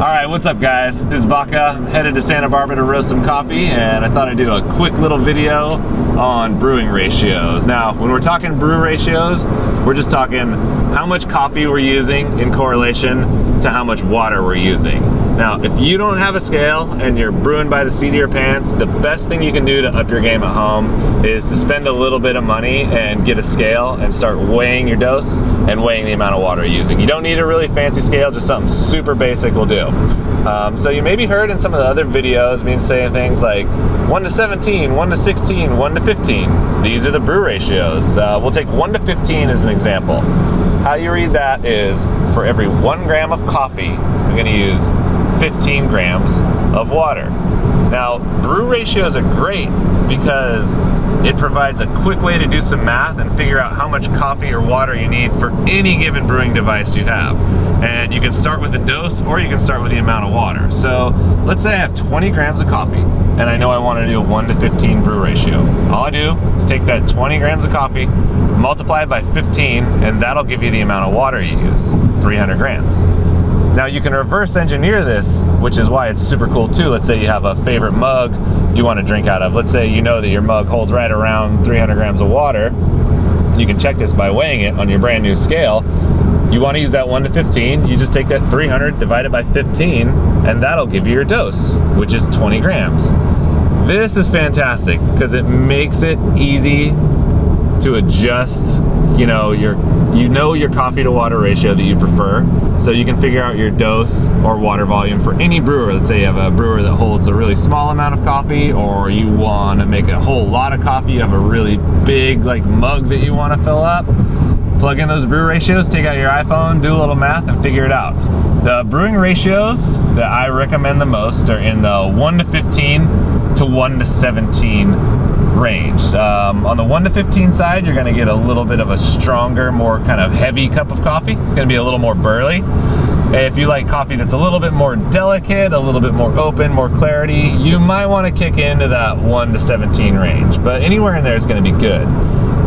Alright, what's up guys? This is Baca, headed to Santa Barbara to roast some coffee, and I thought I'd do a quick little video on brewing ratios. Now, when we're talking brew ratios, we're just talking how much coffee we're using in correlation to how much water we're using. Now, if you don't have a scale and you're brewing by the seat of your pants, the best thing you can do to up your game at home is to spend a little bit of money and get a scale and start weighing your dose and weighing the amount of water you're using. You don't need a really fancy scale, just something super basic will do. So you maybe heard in some of the other videos me saying things like 1 to 17, 1 to 16, 1 to 15. These are the brew ratios. We'll take 1 to 15 as an example. How you read that is for every 1 gram of coffee, I'm going to use 15 grams of water. Now, brew ratios are great because it provides a quick way to do some math and figure out how much coffee or water you need for any given brewing device you have. And you can start with the dose or you can start with the amount of water. So let's say I have 20 grams of coffee and I know I want to do a 1 to 15 brew ratio. All I do is take that 20 grams of coffee, multiply it by 15, and that'll give you the amount of water you use, 300 grams. Now you can reverse engineer this, which is why it's super cool too. Let's say you have a favorite mug you want to drink out of. Let's say you know that your mug holds right around 300 grams of water. You can check this by weighing it on your brand new scale. You want to use that 1 to 15, you just take that 300, divide it by 15, and that'll give you your dose, which is 20 grams. This is fantastic because it makes it easy to adjust, your coffee to water ratio that you prefer, so you can figure out your dose or water volume for any brewer. Let's say you have a brewer that holds a really small amount of coffee, or you want to make a whole lot of coffee, you have a really big mug that you want to fill up. Plug in those brew ratios, take out your iPhone, do a little math, and figure it out. The brewing ratios that I recommend the most are in the 1 to 15 to 1 to 17 range. On the 1 to 15 side, you're going to get a little bit of a stronger, more kind of heavy cup of coffee. It's going to be a little more burly. If you like coffee that's a little bit more delicate, a little bit more open, more clarity, you might want to kick into that 1 to 17 range, but anywhere in there is going to be good.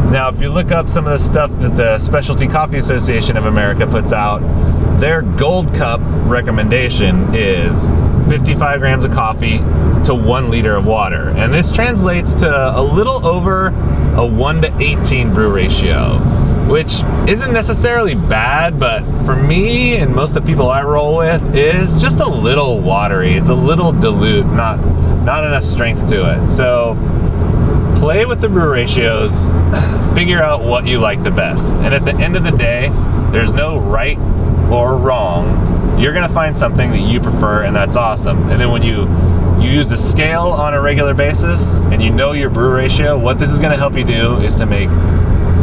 Now, if you look up some of the stuff that the Specialty Coffee Association of America puts out, their gold cup recommendation is 55 grams of coffee to 1 liter of water. And this translates to a little over a 1 to 18 brew ratio, which isn't necessarily bad, but for me and most of the people I roll with, is just a little watery. It's a little dilute, not enough strength to it. So play with the brew ratios, figure out what you like the best. And at the end of the day, there's no right or wrong. You're gonna find something that you prefer, and that's awesome. And then when you use a scale on a regular basis and you know your brew ratio, what this is gonna help you do is to make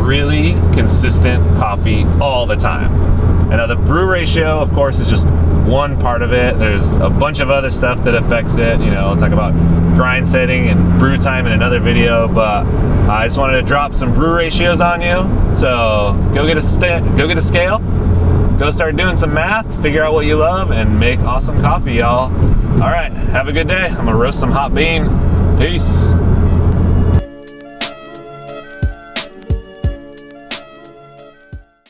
really consistent coffee all the time. And now the brew ratio, of course, is just one part of it. There's a bunch of other stuff that affects it. I'll talk about grind setting and brew time in another video, but I just wanted to drop some brew ratios on you. So go get a scale, go start doing some math, figure out what you love, and make awesome coffee, y'all. All right, have a good day. I'm gonna roast some hot bean. Peace.